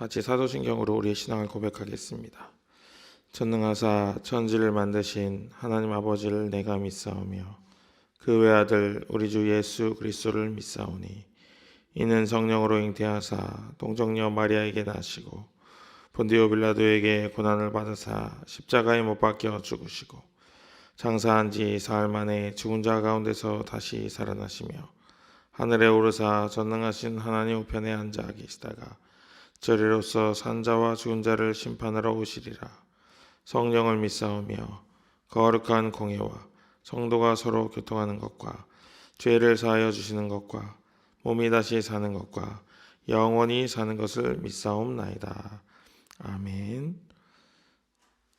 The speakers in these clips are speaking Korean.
같이 사도신경으로 우리의 신앙을 고백하겠습니다. 전능하사 천지를 만드신 하나님 아버지를 내가 믿사오며 그 외아들 우리 주 예수 그리스도를 믿사오니 이는 성령으로 잉태하사 동정녀 마리아에게 나시고 본디오 빌라도에게 고난을 받으사 십자가에 못 박혀 죽으시고 장사한 지 사흘 만에 죽은 자 가운데서 다시 살아나시며 하늘에 오르사 전능하신 하나님 우편에 앉아 계시다가 저리로서 산자와 죽은 자를 심판하러 오시리라. 성령을 믿사오며 거룩한 공예와 성도가 서로 교통하는 것과 죄를 사하여 주시는 것과 몸이 다시 사는 것과 영원히 사는 것을 믿사옵나이다. 아멘.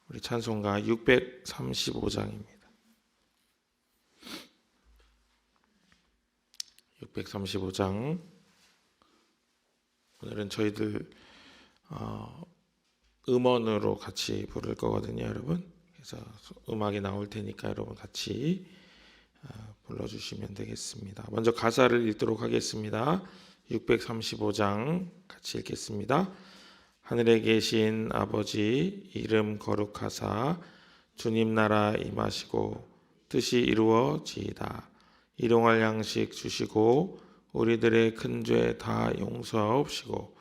우리 찬송가 635장입니다. 635장. 오늘은 저희들 음원으로 같이 부를 거거든요, 여러분. 그래서 음악이 나올 테니까 여러분 같이 불러주시면 되겠습니다. 먼저 가사를 읽도록 하겠습니다. 635장 같이 읽겠습니다. 하늘에 계신 아버지 이름 거룩하사 주님 나라 임하시고 뜻이 이루어지이다. 일용할 양식 주시고 우리들의 큰 죄 다 용서하옵시고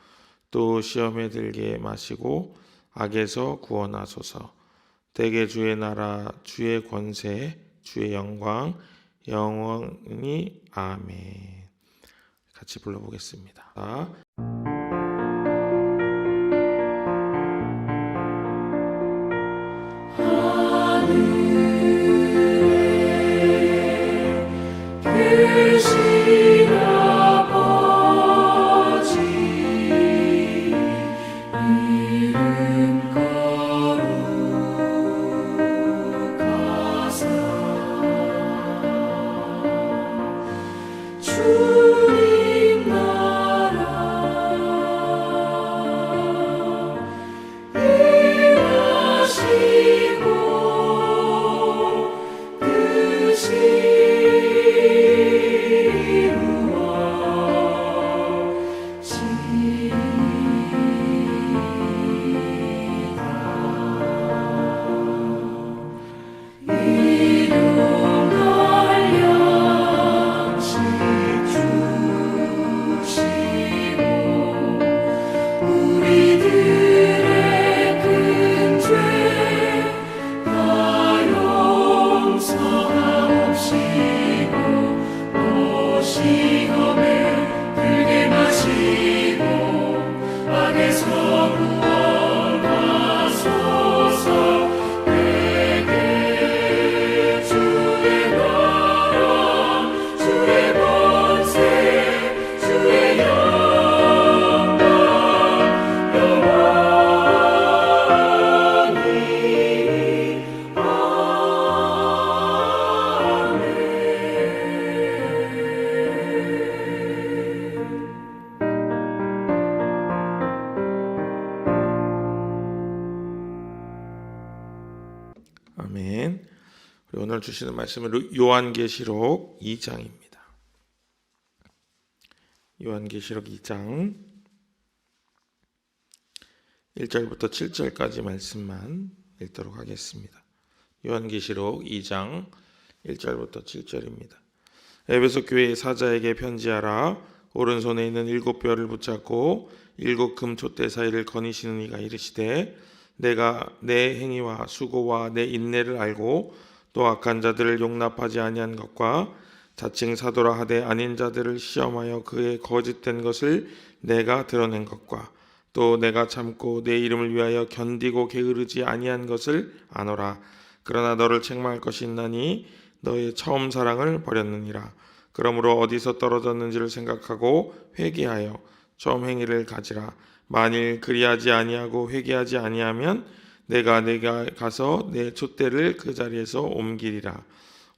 또 시험에 들게 마시고 악에서 구원하소서. 대개 주의 나라 주의 권세 주의 영광 영원히 아멘. 같이 불러보겠습니다. 아멘. 오늘 주시는 말씀은 요한계시록 2장입니다. 요한계시록 2장 1절부터 7절까지 말씀만 읽도록 하겠습니다. 요한계시록 2장 1절부터 7절입니다. 에베소 교회의 사자에게 편지하라. 오른손에 있는 7뼈를 붙잡고 7 금 촛대 사이를 거니시는 이가 이르시되 내가 내 행위와 수고와 내 인내를 알고 또 악한 자들을 용납하지 아니한 것과 자칭 사도라 하되 아닌 자들을 시험하여 그의 거짓된 것을 내가 드러낸 것과 또 내가 참고 내 이름을 위하여 견디고 게으르지 아니한 것을 아노라. 그러나 너를 책망할 것이 있나니 너의 처음 사랑을 버렸느니라. 그러므로 어디서 떨어졌는지를 생각하고 회개하여 처음 행위를 가지라. 만일 그리하지 아니하고 회개하지 아니하면 내가 가서 내 촛대를 그 자리에서 옮기리라.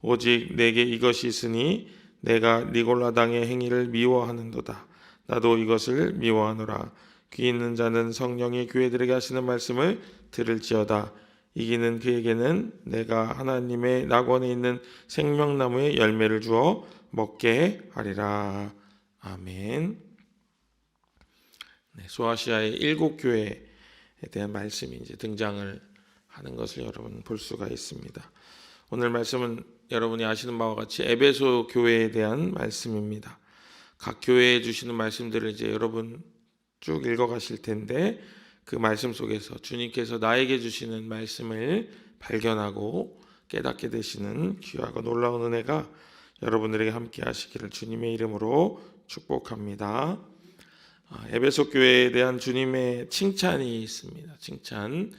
오직 내게 이것이 있으니 내가 니골라당의 행위를 미워하는도다. 나도 이것을 미워하노라. 귀 있는 자는 성령이 교회들에게 하시는 말씀을 들을지어다. 이기는 그에게는 내가 하나님의 낙원에 있는 생명나무의 열매를 주어 먹게 하리라. 아멘. 소아시아의 7교회에 대한 말씀이 이제 등장을 하는 것을 여러분 볼 수가 있습니다. 오늘 말씀은 여러분이 아시는 바와 같이 에베소 교회에 대한 말씀입니다. 각 교회에 주시는 말씀들을 이제 여러분 쭉 읽어가실 텐데 그 말씀 속에서 주님께서 나에게 주시는 말씀을 발견하고 깨닫게 되시는 귀하고 놀라운 은혜가 여러분들에게 함께 하시기를 주님의 이름으로 축복합니다. 에베소 교회에 대한 주님의 칭찬이 있습니다. 칭찬.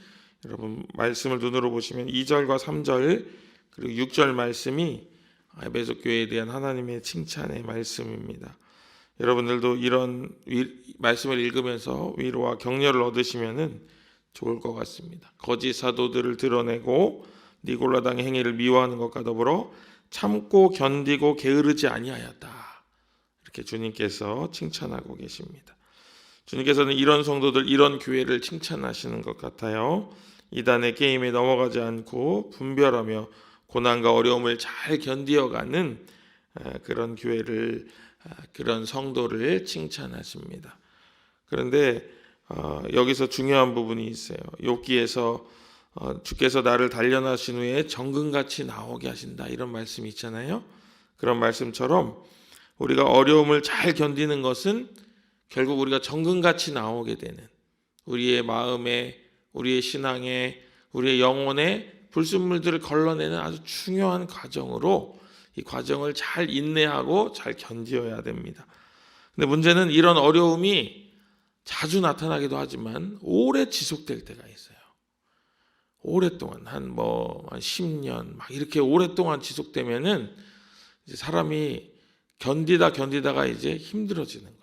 여러분 말씀을 눈으로 보시면 2절과 3절 그리고 6절 말씀이 에베소 교회에 대한 하나님의 칭찬의 말씀입니다. 여러분들도 이런 말씀을 읽으면서 위로와 격려를 얻으시면 좋을 것 같습니다. 거짓 사도들을 드러내고 니골라당의 행위를 미워하는 것과 더불어 참고 견디고 게으르지 아니하였다. 이렇게 주님께서 칭찬하고 계십니다. 주님께서는 이런 성도들, 이런 교회를 칭찬하시는 것 같아요. 이단의 게임에 넘어가지 않고 분별하며 고난과 어려움을 잘 견디어가는 그런 교회를, 그런 성도를 칭찬하십니다. 그런데 여기서 중요한 부분이 있어요. 욥기에서 주께서 나를 단련하신 후에 정금같이 나오게 하신다, 이런 말씀이 있잖아요. 그런 말씀처럼 우리가 어려움을 잘 견디는 것은 결국 우리가 정금같이 나오게 되는, 우리의 마음에, 우리의 신앙에, 우리의 영혼에 불순물들을 걸러내는 아주 중요한 과정으로, 이 과정을 잘 인내하고 잘 견디어야 됩니다. 근데 문제는 이런 어려움이 자주 나타나기도 하지만 오래 지속될 때가 있어요. 오랫동안 한 10년 막 이렇게 오랫동안 지속되면은 이제 사람이 견디다가 이제 힘들어지는 거예요.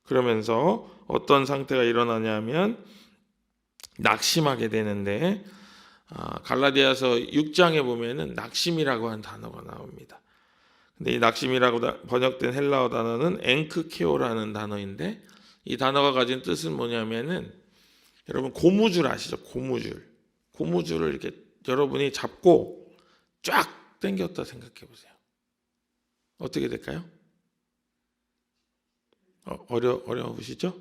그러면서 어떤 상태가 일어나냐면 낙심하게 되는데, 갈라디아서 6장에 보면은 낙심이라고 한 단어가 나옵니다. 근데 이 낙심이라고 번역된 헬라어 단어는 엥크케오라는 단어인데, 이 단어가 가진 뜻은 뭐냐면은, 여러분 고무줄 아시죠? 고무줄을 이렇게 여러분이 잡고 쫙 당겼다 생각해 보세요. 어떻게 될까요? 어려우시죠?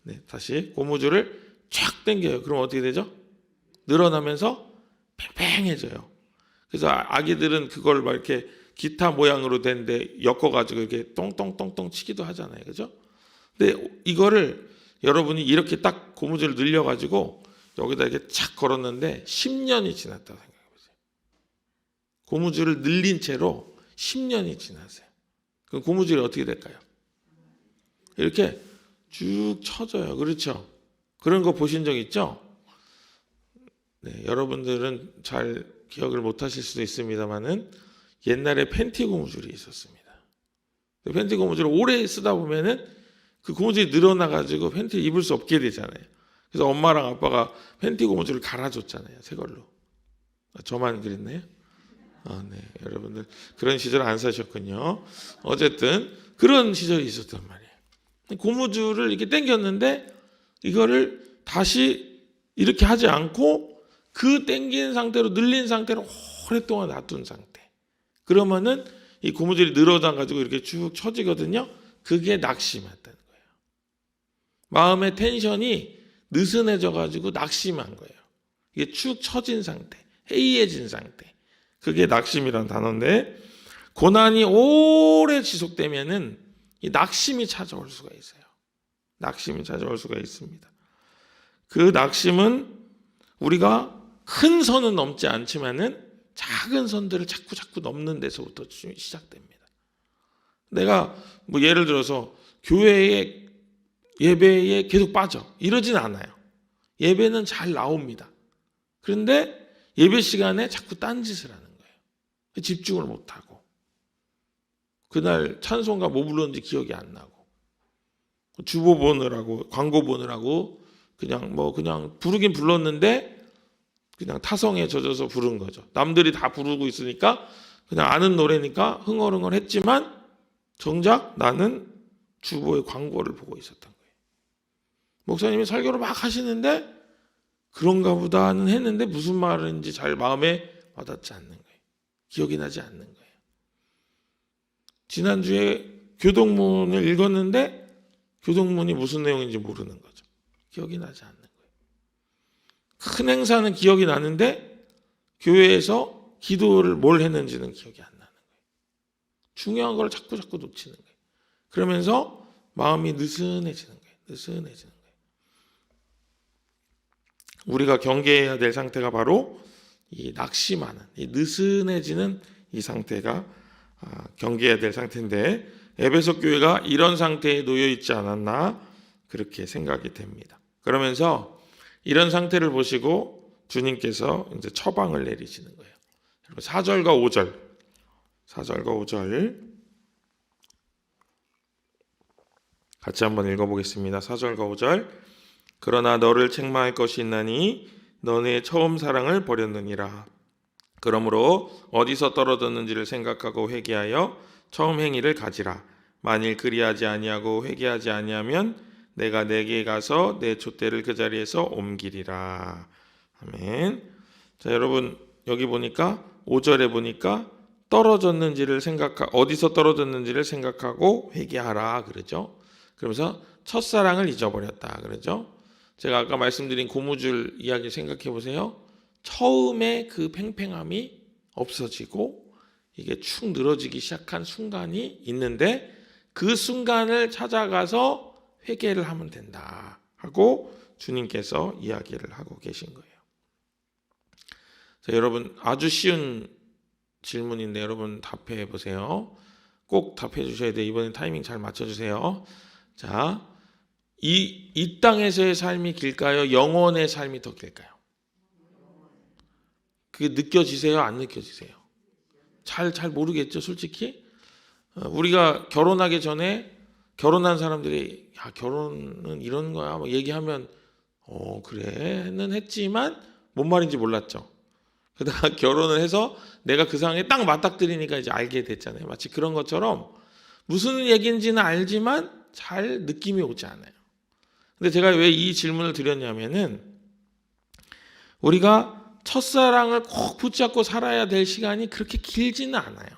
네, 다시 고무줄을 쫙 당겨요. 그럼 어떻게 되죠? 늘어나면서 팽팽해져요. 그래서 아기들은 그걸 막 이렇게 기타 모양으로 된데 엮어가지고 이렇게 똥똥똥똥 치기도 하잖아요, 그죠? 근데 이거를 여러분이 이렇게 딱 고무줄을 늘려가지고 여기다 이렇게 착 걸었는데 10년이 지났다고 생각해 보세요. 고무줄을 늘린 채로 10년이 지났어요. 그럼 고무줄이 어떻게 될까요? 이렇게 쭉 쳐져요. 그렇죠? 그런 거 보신 적 있죠? 네, 여러분들은 잘 기억을 못 하실 수도 있습니다만은 옛날에 팬티 고무줄이 있었습니다. 팬티 고무줄을 오래 쓰다 보면은 그 고무줄이 늘어나가지고 팬티를 입을 수 없게 되잖아요. 그래서 엄마랑 아빠가 팬티 고무줄을 갈아줬잖아요, 새 걸로. 저만 그랬나요? 네, 여러분들 그런 시절 안 사셨군요. 어쨌든 그런 시절이 있었단 말이에요. 고무줄을 이렇게 당겼는데 이거를 다시 이렇게 하지 않고 그 당긴 상태로, 늘린 상태로 오랫동안 놔둔 상태. 그러면은 이 고무줄이 늘어져 가지고 이렇게 쭉 쳐지거든요. 그게 낙심했다는 거예요. 마음의 텐션이 느슨해져 가지고 낙심한 거예요. 이게 축 처진 상태, 해이해진 상태. 그게 낙심이라는 단어인데, 고난이 오래 지속되면은 이 낙심이 찾아올 수가 있어요. 낙심이 찾아올 수가 있습니다. 그 낙심은 우리가 큰 선은 넘지 않지만은 작은 선들을 자꾸 넘는 데서부터 시작됩니다. 내가 예를 들어서 교회에 예배에 계속 빠져 이러진 않아요. 예배는 잘 나옵니다. 그런데 예배 시간에 자꾸 딴짓을 하는 거예요. 집중을 못하고, 그날 찬송가 뭐 불렀는지 기억이 안 나고, 주보 보느라고, 광고 보느라고 그냥 부르긴 불렀는데 그냥 타성에 젖어서 부른 거죠. 남들이 다 부르고 있으니까 그냥 아는 노래니까 흥얼흥얼 했지만 정작 나는 주보의 광고를 보고 있었던 거예요. 목사님이 설교를 막 하시는데 그런가 보다는 했는데 무슨 말인지 잘 마음에 와닿지 않는 거예요. 기억이 나지 않는 거예요. 지난주에 교동문을 읽었는데 교동문이 무슨 내용인지 모르는 거죠. 기억이 나지 않는 거예요. 큰 행사는 기억이 나는데 교회에서 기도를 뭘 했는지는 기억이 안 나는 거예요. 중요한 걸 자꾸 놓치는 거예요. 그러면서 마음이 느슨해지는 거예요. 느슨해지는 거예요. 우리가 경계해야 될 상태가 바로 이 낙심하는, 이 느슨해지는 이 상태가 경계해야 될 상태인데, 에베소 교회가 이런 상태에 놓여 있지 않았나 그렇게 생각이 됩니다. 그러면서 이런 상태를 보시고 주님께서 이제 처방을 내리시는 거예요. 4절과 5절 같이 한번 읽어보겠습니다. 4절과 5절. 그러나 너를 책망할 것이 있나니 너네 처음 사랑을 버렸느니라. 그러므로 어디서 떨어졌는지를 생각하고 회개하여 처음 행위를 가지라. 만일 그리하지 아니하고 회개하지 아니하면 내가 내게 가서 내 촛대를 그 자리에서 옮기리라. 아멘. 자, 여러분 여기 보니까 5절에 보니까 어디서 떨어졌는지를 생각하고 회개하라 그러죠. 그러면서 첫사랑을 잊어버렸다 그러죠. 제가 아까 말씀드린 고무줄 이야기 생각해 보세요. 처음에 그 팽팽함이 없어지고 이게 축 늘어지기 시작한 순간이 있는데 그 순간을 찾아가서 회개를 하면 된다 하고 주님께서 이야기를 하고 계신 거예요. 자, 여러분 아주 쉬운 질문인데 여러분 답해 보세요. 꼭 답해 주셔야 돼요. 이번엔 타이밍 잘 맞춰 주세요. 자, 이 땅에서의 삶이 길까요? 영원의 삶이 더 길까요? 그게 느껴지세요? 안 느껴지세요? 잘 모르겠죠, 솔직히. 우리가 결혼하기 전에 결혼한 사람들이 야, 결혼은 이런 거야 뭐 얘기하면 그래는 했지만 뭔 말인지 몰랐죠. 그러다가 결혼을 해서 내가 그 상황에 딱 맞닥뜨리니까 이제 알게 됐잖아요. 마치 그런 것처럼 무슨 얘기인지는 알지만 잘 느낌이 오지 않아요. 근데 제가 왜 이 질문을 드렸냐면은 우리가 첫사랑을 꼭 붙잡고 살아야 될 시간이 그렇게 길지는 않아요.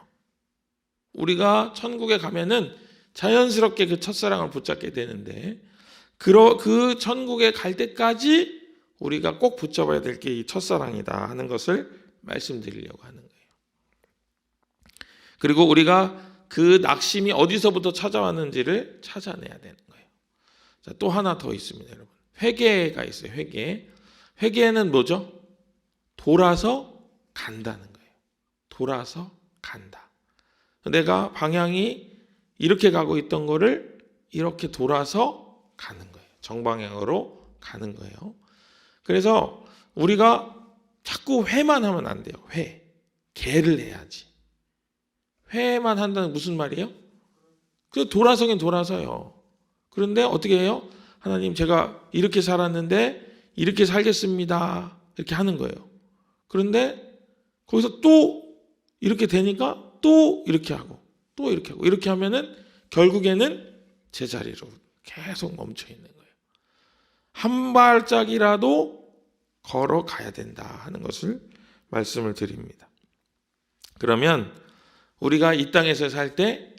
우리가 천국에 가면은 자연스럽게 그 첫사랑을 붙잡게 되는데 그 천국에 갈 때까지 우리가 꼭 붙잡아야 될 게 이 첫사랑이다 하는 것을 말씀드리려고 하는 거예요. 그리고 우리가 그 낙심이 어디서부터 찾아왔는지를 찾아내야 되는 거예요. 자, 또 하나 더 있습니다, 여러분. 회개가 있어요. 회개는 뭐죠? 돌아서 간다는 거예요. 돌아서 간다. 내가 방향이 이렇게 가고 있던 거를 이렇게 돌아서 가는 거예요. 정방향으로 가는 거예요. 그래서 우리가 자꾸 회만 하면 안 돼요. 개를 해야지. 회만 한다는 무슨 말이에요? 그 돌아서긴 돌아서요. 그런데 어떻게 해요? 하나님 제가 이렇게 살았는데 이렇게 살겠습니다. 이렇게 하는 거예요. 그런데 거기서 또 이렇게 되니까 또 이렇게 하고 또 이렇게 하고 이렇게 하면은 결국에는 제자리로 계속 멈춰 있는 거예요. 한 발짝이라도 걸어가야 된다 하는 것을 말씀을 드립니다. 그러면 우리가 이 땅에서 살 때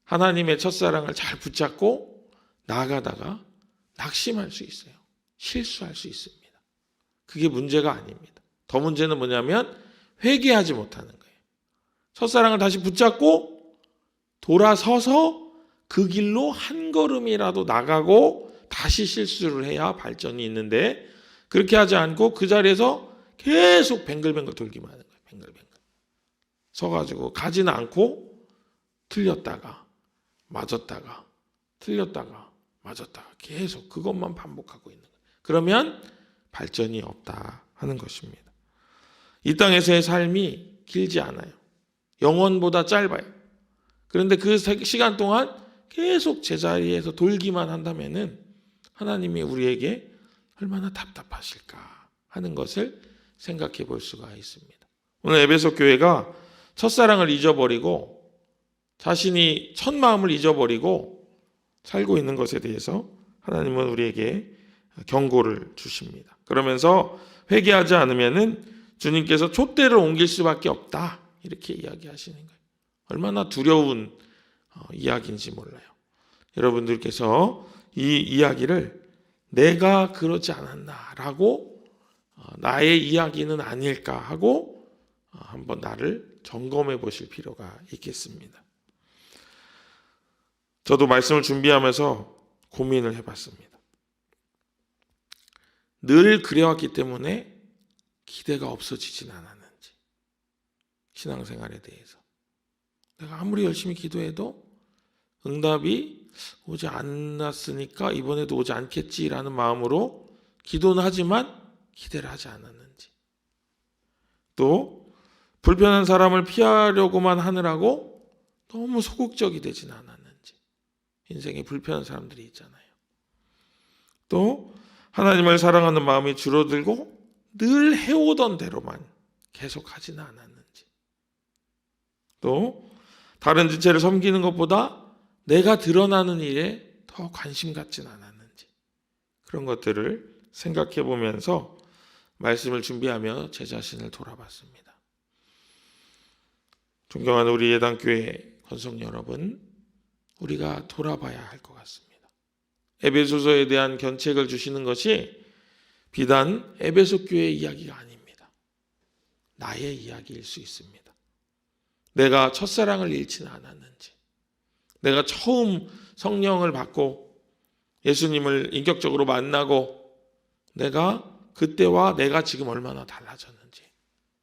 하나님의 첫사랑을 잘 붙잡고 나아가다가 낙심할 수 있어요. 실수할 수 있습니다. 그게 문제가 아닙니다. 더 문제는 뭐냐면 회개하지 못하는 거예요. 첫사랑을 다시 붙잡고 돌아서서 그 길로 한 걸음이라도 나가고 다시 실수를 해야 발전이 있는데 그렇게 하지 않고 그 자리에서 계속 뱅글뱅글 돌기만 하는 거예요. 뱅글뱅글. 서가지고 가지는 않고 틀렸다가 맞았다가 틀렸다가 맞았다가 계속 그것만 반복하고 있는 거예요. 그러면 발전이 없다 하는 것입니다. 이 땅에서의 삶이 길지 않아요. 영원보다 짧아요. 그런데 그 시간 동안 계속 제자리에서 돌기만 한다면은 하나님이 우리에게 얼마나 답답하실까 하는 것을 생각해 볼 수가 있습니다. 오늘 에베소 교회가 첫사랑을 잊어버리고 자신이 첫 마음을 잊어버리고 살고 있는 것에 대해서 하나님은 우리에게 경고를 주십니다. 그러면서 회개하지 않으면은 주님께서 촛대를 옮길 수밖에 없다 이렇게 이야기하시는 거예요. 얼마나 두려운 이야기인지 몰라요. 여러분들께서 이 이야기를 내가 그러지 않았나라고 나의 이야기는 아닐까 하고 한번 나를 점검해 보실 필요가 있겠습니다. 저도 말씀을 준비하면서 고민을 해봤습니다. 늘 그래왔기 때문에 기대가 없어지진 않았는지, 신앙생활에 대해서 내가 아무리 열심히 기도해도 응답이 오지 않았으니까 이번에도 오지 않겠지라는 마음으로 기도는 하지만 기대를 하지 않았는지, 또 불편한 사람을 피하려고만 하느라고 너무 소극적이 되진 않았는지, 인생에 불편한 사람들이 있잖아요. 또 하나님을 사랑하는 마음이 줄어들고 늘 해오던 대로만 계속하지는 않았는지, 또 다른 지체를 섬기는 것보다 내가 드러나는 일에 더 관심 갖진 않았는지, 그런 것들을 생각해 보면서 말씀을 준비하며 제 자신을 돌아봤습니다. 존경하는 우리 예당교회 권속 여러분, 우리가 돌아봐야 할 것 같습니다. 에베소서에 대한 견책을 주시는 것이 비단 에베소 교회의 이야기가 아닙니다. 나의 이야기일 수 있습니다. 내가 첫사랑을 잃지는 않았는지, 내가 처음 성령을 받고 예수님을 인격적으로 만나고 내가 그때와 내가 지금 얼마나 달라졌는지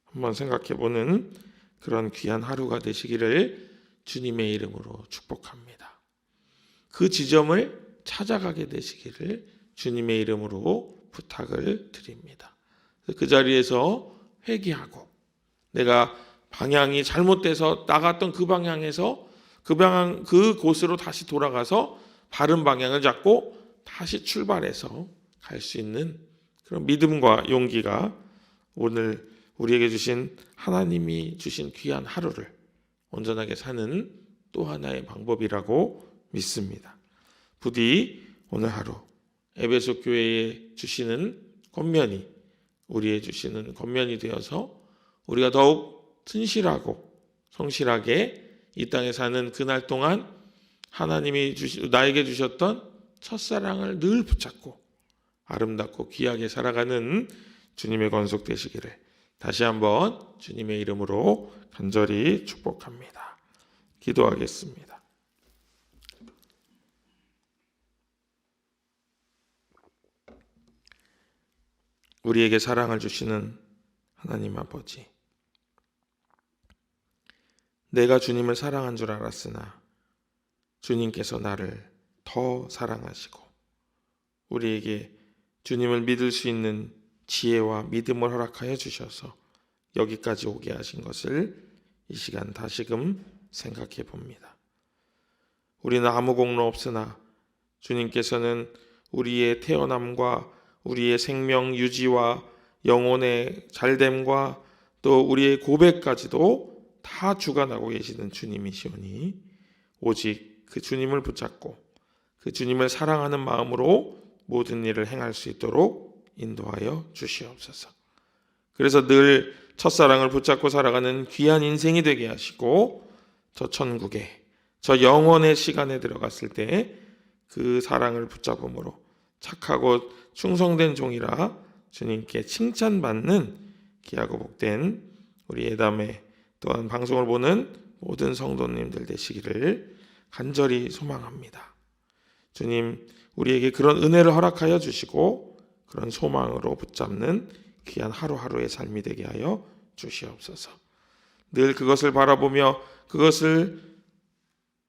한번 생각해보는 그런 귀한 하루가 되시기를 주님의 이름으로 축복합니다. 그 지점을 찾아가게 되시기를 주님의 이름으로 부탁을 드립니다. 그 자리에서 회개하고 내가 방향이 잘못돼서 나갔던 그 방향에서 그곳으로 다시 돌아가서 바른 방향을 잡고 다시 출발해서 갈 수 있는 그런 믿음과 용기가 오늘 우리에게 주신 하나님이 주신 귀한 하루를 온전하게 사는 또 하나의 방법이라고 믿습니다. 부디 오늘 하루 에베소 교회에 주시는 권면이 우리의 주시는 권면이 되어서 우리가 더욱 튼실하고 성실하게 이 땅에 사는 그날 동안 하나님이 나에게 주셨던 첫사랑을 늘 붙잡고 아름답고 귀하게 살아가는 주님의 권속 되시기를 다시 한번 주님의 이름으로 간절히 축복합니다. 기도하겠습니다. 우리에게 사랑을 주시는 하나님 아버지, 내가 주님을 사랑한 줄 알았으나 주님께서 나를 더 사랑하시고 우리에게 주님을 믿을 수 있는 지혜와 믿음을 허락하여 주셔서 여기까지 오게 하신 것을 이 시간 다시금 생각해 봅니다. 우리는 아무 공로 없으나 주님께서는 우리의 태어남과 우리의 생명 유지와 영혼의 잘됨과 또 우리의 고백까지도 다 주관하고 계시는 주님이시오니 오직 그 주님을 붙잡고 그 주님을 사랑하는 마음으로 모든 일을 행할 수 있도록 인도하여 주시옵소서. 그래서 늘 첫사랑을 붙잡고 살아가는 귀한 인생이 되게 하시고 저 천국에 저 영원의 시간에 들어갔을 때 그 사랑을 붙잡음으로 착하고 충성된 종이라 주님께 칭찬받는 귀하고 복된 우리 예담의 또한 방송을 보는 모든 성도님들 되시기를 간절히 소망합니다. 주님, 우리에게 그런 은혜를 허락하여 주시고 그런 소망으로 붙잡는 귀한 하루하루의 삶이 되게 하여 주시옵소서. 늘 그것을 바라보며 그것을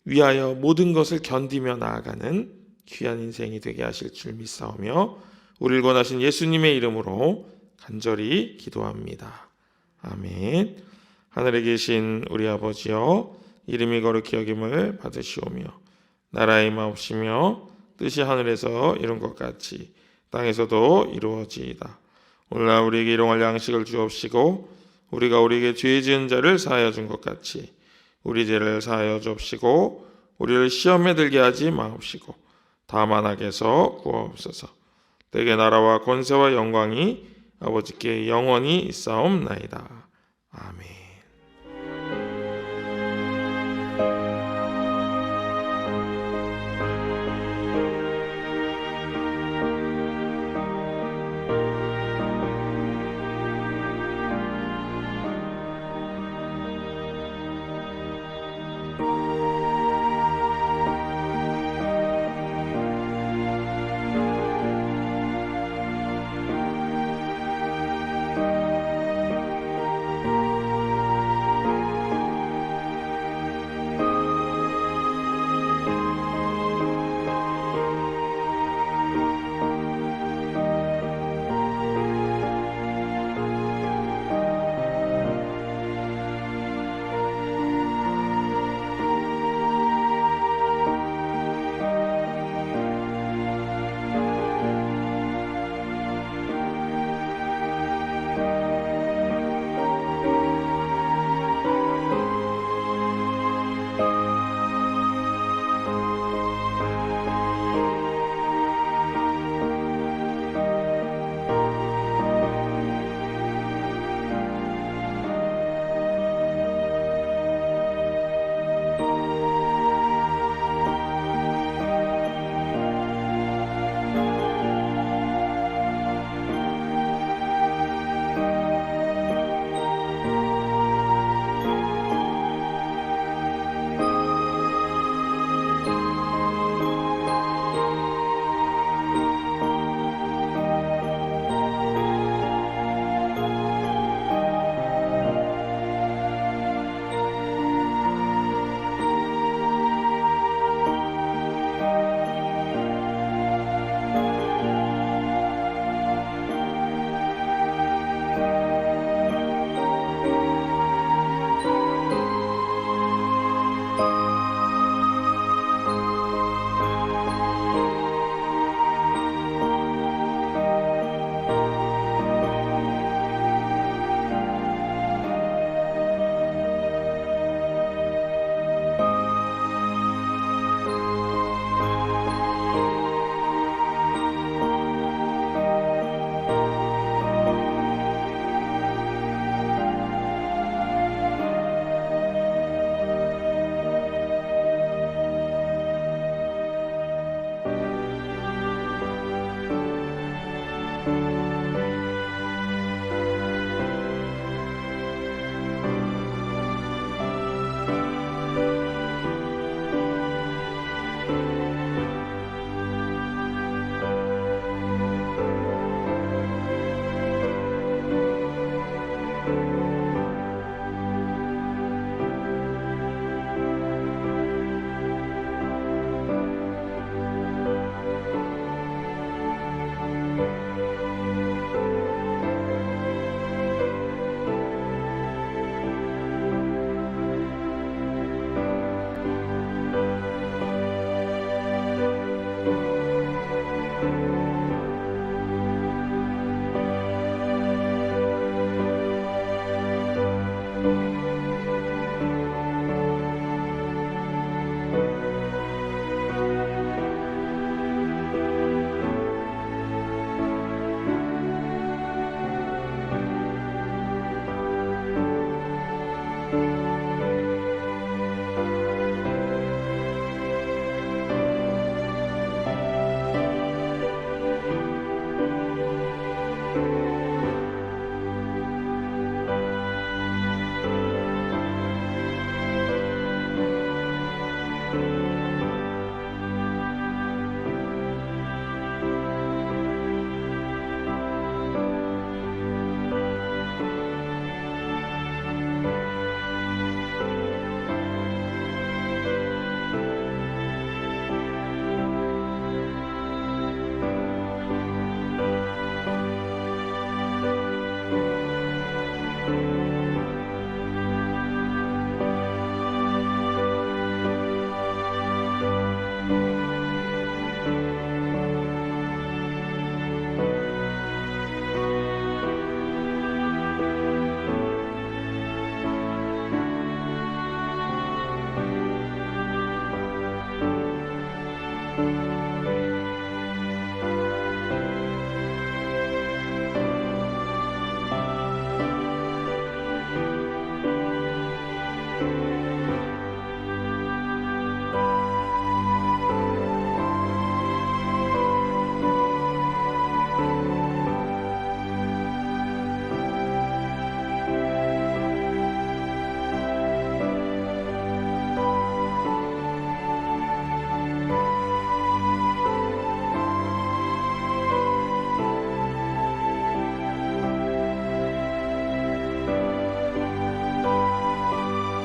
위하여 모든 것을 견디며 나아가는 귀한 인생이 되게 하실 줄 믿사오며 우리를 권하신 예수님의 이름으로 간절히 기도합니다. 아멘. 하늘에 계신 우리 아버지여, 이름이 거룩히 여김을 받으시오며 나라의 임하옵시며 뜻이 하늘에서 이룬 것 같이 땅에서도 이루어지이다. 오늘날 우리에게 일용할 양식을 주옵시고 우리가 우리에게 죄 지은 자를 사하여 준 것 같이 우리 죄를 사하여 주옵시고 우리를 시험에 들게 하지 마옵시고 다만 악에서 구하옵소서. 대개 나라와 권세와 영광이 아버지께 영원히 있사옵나이다. 아멘.